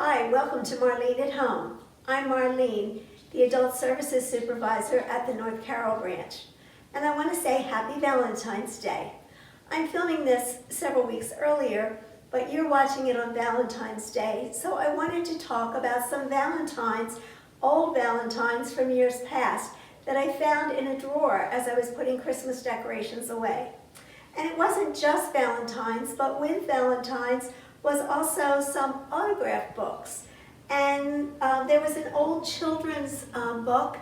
Hi, welcome to Marlene at Home. I'm Marlene, the Adult Services Supervisor at the North Carroll branch. And I want to say Happy Valentine's Day. I'm filming this several weeks earlier, but you're watching it on Valentine's Day, so I wanted to talk about some Valentines, old Valentines from years past, that I found in a drawer as I was putting Christmas decorations away. And it wasn't just Valentines, but with Valentines was also some autograph books. And there was an old children's book.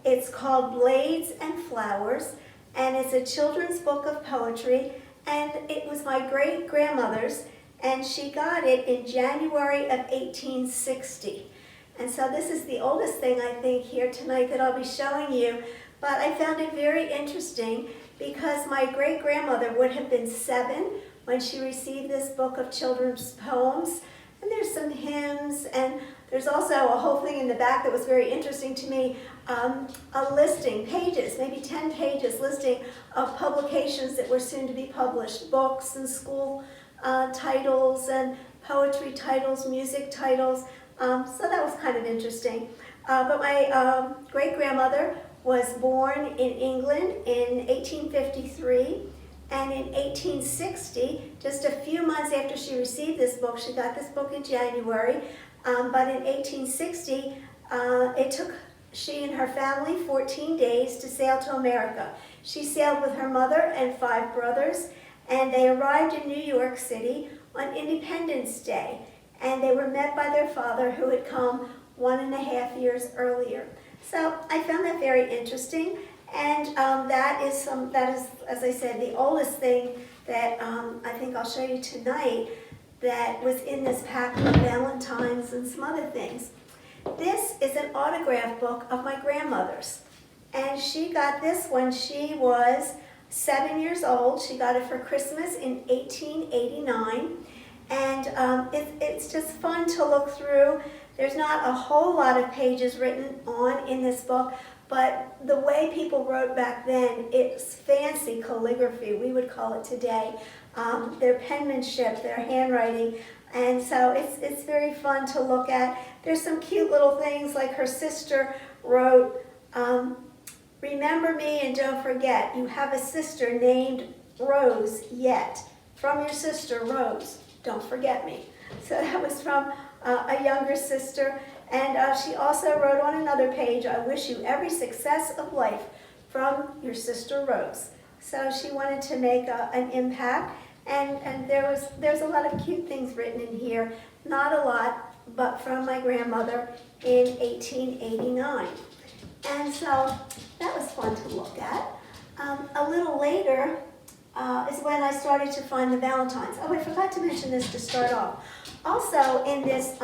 It's called Blades and Flowers, and it's a children's book of poetry, and it was my great-grandmother's, and she got it in January of 1860. And so this is the oldest thing, I think, here tonight that I'll be showing you, but I found it very interesting because my great-grandmother would have been 7 when she received this book of children's poems. And there's some hymns, and there's also a whole thing in the back that was very interesting to me, a listing, pages, maybe 10 pages, listing of publications that were soon to be published, books and school titles and poetry titles, music titles. So that was kind of interesting. But my great-grandmother was born in England in 1853. And in 1860, just a few months after she received this book, she got this book in January, but in 1860, it took she and her family 14 days to sail to America. She sailed with her mother and 5 brothers, and they arrived in New York City on Independence Day, and they were met by their father, who had come 1.5 years earlier. So I found that very interesting. And that is, as I said, the oldest thing that I think I'll show you tonight that was in this pack of Valentines and some other things. This is an autograph book of my grandmother's. And she got this when she was 7 years old. She got it for Christmas in 1889. And it's just fun to look through. There's not a whole lot of pages written on in this book, but the way people wrote back then, it's fancy calligraphy, we would call it today. Their penmanship, their handwriting, and so it's very fun to look at. There's some cute little things, like her sister wrote, remember me and don't forget, you have a sister named Rose yet. From your sister, Rose, don't forget me. So that was from a younger sister. And she also wrote on another page, I wish you every success of life from your sister Rose. So she wanted to make an impact, and there's a lot of cute things written in here. Not a lot, but from my grandmother in 1889. And so that was fun to look at. A little later is when I started to find the Valentines. Oh, I forgot to mention this to start off. Also in this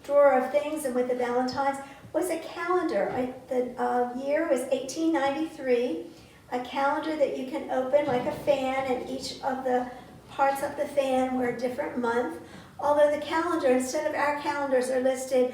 drawer of things and with the Valentines was a calendar. The year was 1893, a calendar that you can open like a fan, and each of the parts of the fan were a different month. Although the calendar, instead of our calendars are listed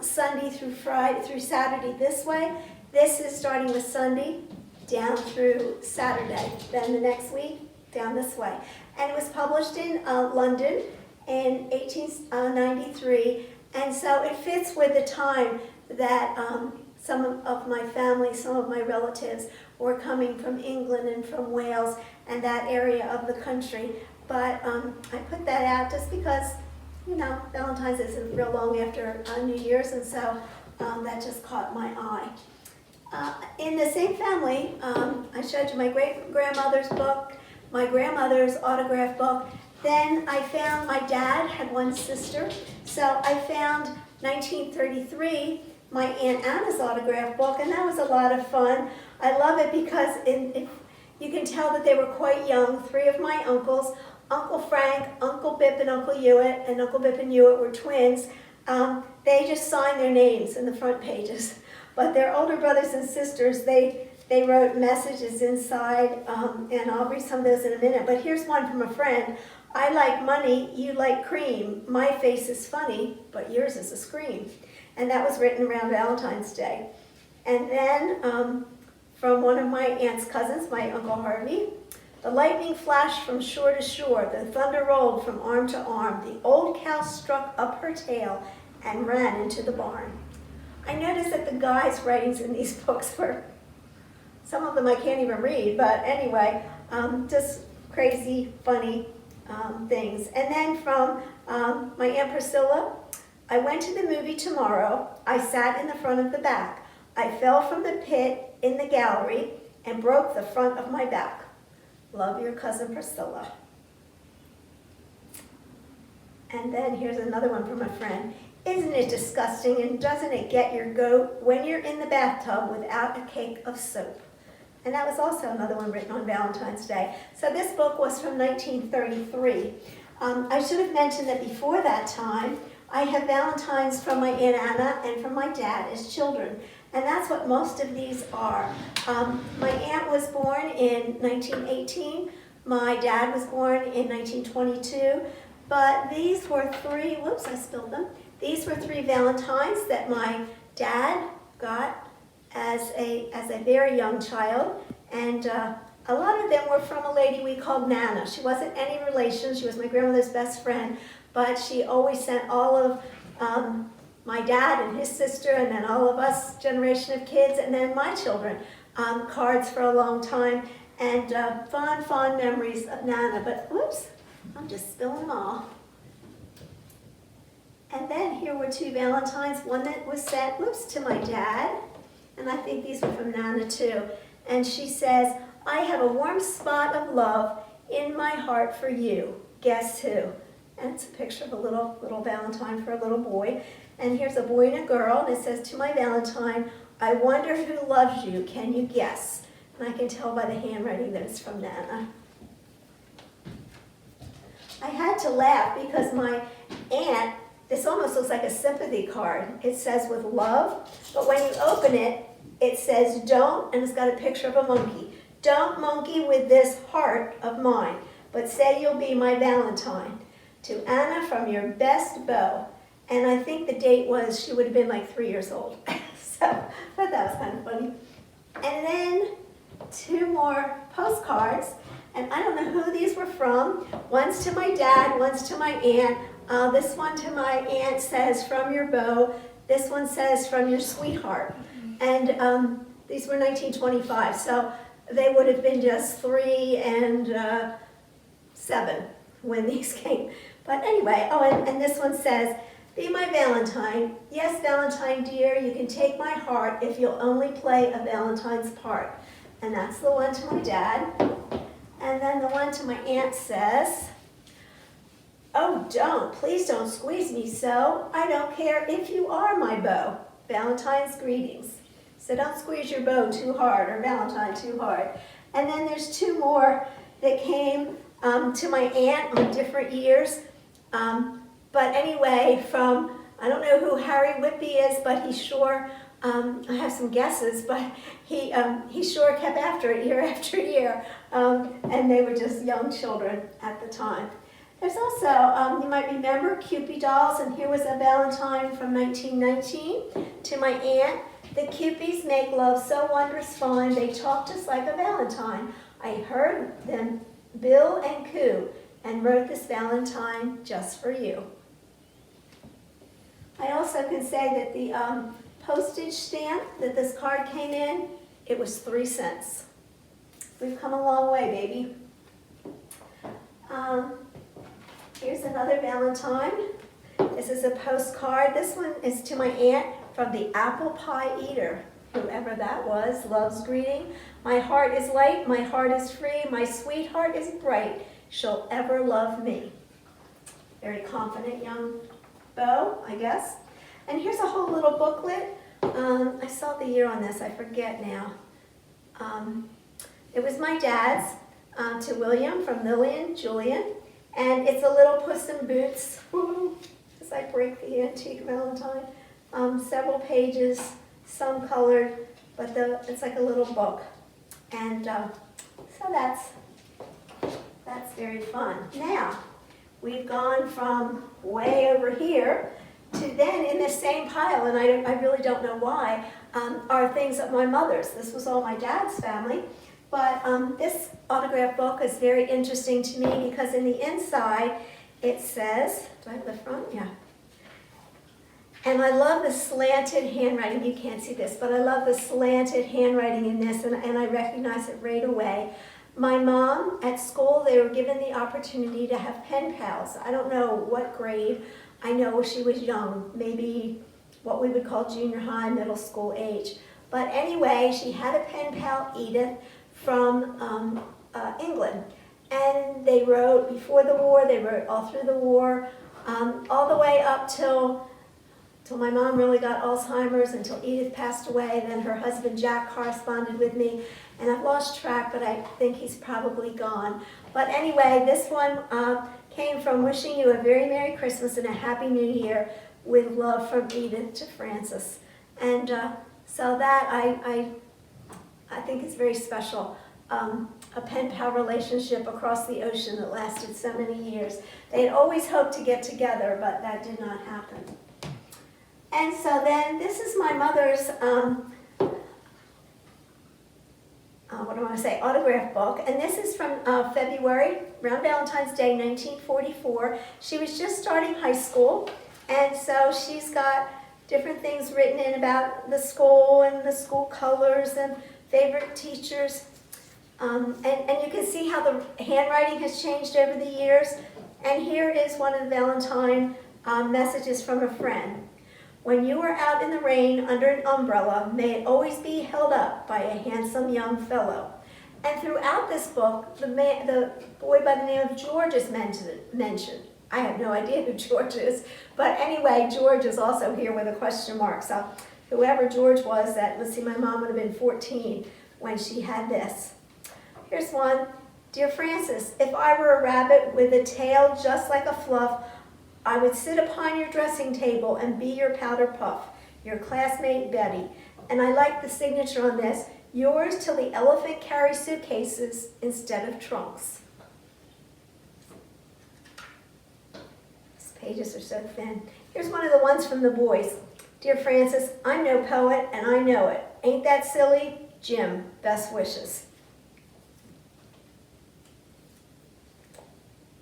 Sunday through Friday through Saturday this way, this is starting with Sunday down through Saturday. Then the next week down this way. And it was published in London in 1893. And so it fits with the time that some of my family, some of my relatives were coming from England and from Wales and that area of the country. But I put that out just because, you know, Valentine's isn't real long after New Year's, and so that just caught my eye. In the same family, I showed you my great-grandmother's book, my grandmother's autograph book. Then I found my dad had one sister, so I found 1933, my Aunt Anna's autograph book, and that was a lot of fun. I love it because you can tell that they were quite young. 3 of my uncles, Uncle Frank, Uncle Bip, and Uncle Hewitt, and Uncle Bip and Hewitt were twins. They just signed their names in the front pages. But their older brothers and sisters, they wrote messages inside, and I'll read some of those in a minute. But here's one from a friend. I like money, you like cream. My face is funny, but yours is a scream. And that was written around Valentine's Day. And then from one of my aunt's cousins, my Uncle Harvey, The lightning flashed from shore to shore, the thunder rolled from arm to arm. The old cow struck up her tail and ran into the barn. I noticed that the guys' writings in these books were, some of them I can't even read, but anyway, just crazy, funny things. And then from my Aunt Priscilla, I went to the movie tomorrow. I sat in the front of the back. I fell from the pit in the gallery and broke the front of my back. Love, your cousin Priscilla. And then here's another one from a friend. Isn't it disgusting, and doesn't it get your goat when you're in the bathtub without a cake of soap? And that was also another one written on Valentine's Day. So this book was from 1933. I should have mentioned that before that time, I have Valentines from my Aunt Anna and from my dad as children. And that's what most of these are. My aunt was born in 1918. My dad was born in 1922. But these were three, whoops, I spilled them. These were three Valentines that my dad got as a very young child. And a lot of them were from a lady we called Nana. She wasn't any relation. She was my grandmother's best friend. But she always sent all of my dad and his sister, and then all of us, generation of kids, and then my children, cards for a long time. And fond memories of Nana. But whoops, I'm just spilling them all. And then here were two Valentines, one that was sent, whoops, to my dad, and I think these were from Nana too. And she says, I have a warm spot of love in my heart for you. Guess who? And it's a picture of a little Valentine for a little boy. And here's a boy and a girl, and it says, to my Valentine, I wonder who loves you, can you guess? And I can tell by the handwriting that it's from Nana. I had to laugh because my aunt, this almost looks like a sympathy card. It says with love, but when you open it, it says don't, and it's got a picture of a monkey. Don't monkey with this heart of mine, but say you'll be my Valentine. To Anna from your best beau. And I think the date was, she would have been like 3 years old. So I thought that was kind of funny. And then two more postcards. And I don't know who these were from. One's to my dad, one's to my aunt. This one to my aunt says, from your beau. This one says, from your sweetheart. And these were 1925, so they would have been just 3 and 7 when these came. But anyway, oh, and this one says, be my Valentine. Yes, Valentine dear, you can take my heart if you'll only play a Valentine's part. And that's the one to my dad. And then the one to my aunt says, oh, please don't squeeze me so. I don't care if you are my beau. Valentine's greetings. So don't squeeze your beau too hard, or Valentine too hard. And then there's two more that came to my aunt on different years. But anyway, from, I don't know who Harry Whitby is, but he sure, I have some guesses, but he sure kept after it year after year. And they were just young children at the time. There's also, you might remember, Cupid dolls, and here was a Valentine from 1919 to my aunt. The Cupids make love so wondrous fine, they talk just like a Valentine. I heard them bill and coo, and wrote this Valentine just for you. I also can say that the postage stamp that this card came in, it was 3 cents. We've come a long way, baby. Here's another Valentine. This is a postcard. This one is to my aunt from the Apple Pie Eater. Whoever that was, loves greeting. My heart is light, my heart is free, my sweetheart is bright. She'll ever love me. Very confident young beau, I guess. And here's a whole little booklet. I saw the year on this, I forget now. It was my dad's to William from Lillian, Julian. And it's a little Puss in Boots, as I break the antique Valentine. Several pages, some colored, but it's like a little book. And so that's very fun. Now, we've gone from way over here to then in this same pile, and I really don't know why, are things of my mother's. This was all my dad's family. But this autograph book is very interesting to me because in the inside it says, do I have the front? Yeah. And I love the slanted handwriting. You can't see this, but I love the slanted handwriting in this, and I recognize it right away. My mom, at school, they were given the opportunity to have pen pals. I don't know what grade. I know she was young, maybe what we would call junior high, middle school age. But anyway, she had a pen pal, Edith, from England. And they wrote before the war, they wrote all through the war, all the way up till my mom really got Alzheimer's, until Edith passed away. Then her husband Jack corresponded with me, and I've lost track, but I think he's probably gone. But anyway, this one came from wishing you a very Merry Christmas and a Happy New Year, with love from Edith to Francis. And so that I think is very special. A pen pal relationship across the ocean that lasted so many years. They had always hoped to get together, but that did not happen. And so then, this is my mother's, autograph book. And this is from February, around Valentine's Day, 1944. She was just starting high school, and so she's got different things written in about the school and the school colors and favorite teachers. And you can see how the handwriting has changed over the years. And here is one of the Valentine messages from a friend. When you are out in the rain under an umbrella, may it always be held up by a handsome young fellow. And throughout this book, the boy by the name of George is mentioned. I have no idea who George is, but anyway, George is also here with a question mark. So whoever George was, let's see, my mom would have been 14 when she had this. Here's one. Dear Francis, if I were a rabbit with a tail just like a fluff, I would sit upon your dressing table and be your powder puff, your classmate Betty. And I like the signature on this, yours till the elephant carries suitcases instead of trunks. These pages are so thin. Here's one of the ones from the boys. Dear Francis, I'm no poet and I know it. Ain't that silly? Jim, best wishes.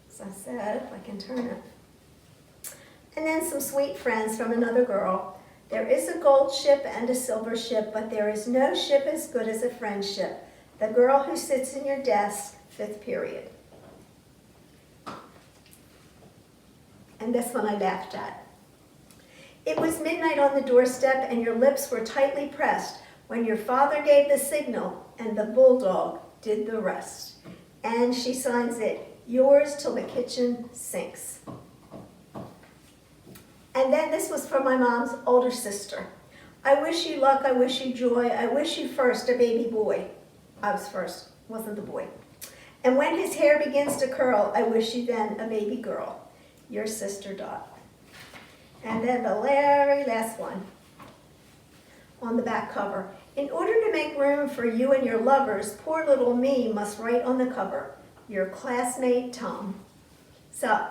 So I said, if I can turn it. And then some sweet friends from another girl. There is a gold ship and a silver ship, but there is no ship as good as a friendship. The girl who sits in your desk, 5th period. And this one I laughed at. It was midnight on the doorstep and your lips were tightly pressed when your father gave the signal and the bulldog did the rest. And she signs it, yours till the kitchen sinks. And then this was from my mom's older sister. I wish you luck, I wish you joy, I wish you first a baby boy. I was first, wasn't the boy. And when his hair begins to curl, I wish you then a baby girl. Your sister Dot. And then the very last one on the back cover. In order to make room for you and your lovers, poor little me must write on the cover, your classmate Tom. So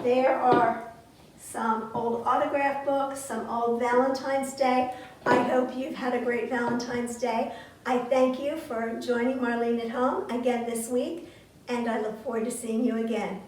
there are some old autograph books, some old Valentine's Day. I hope you've had a great Valentine's Day. I thank you for joining Marlene at Home again this week, and I look forward to seeing you again.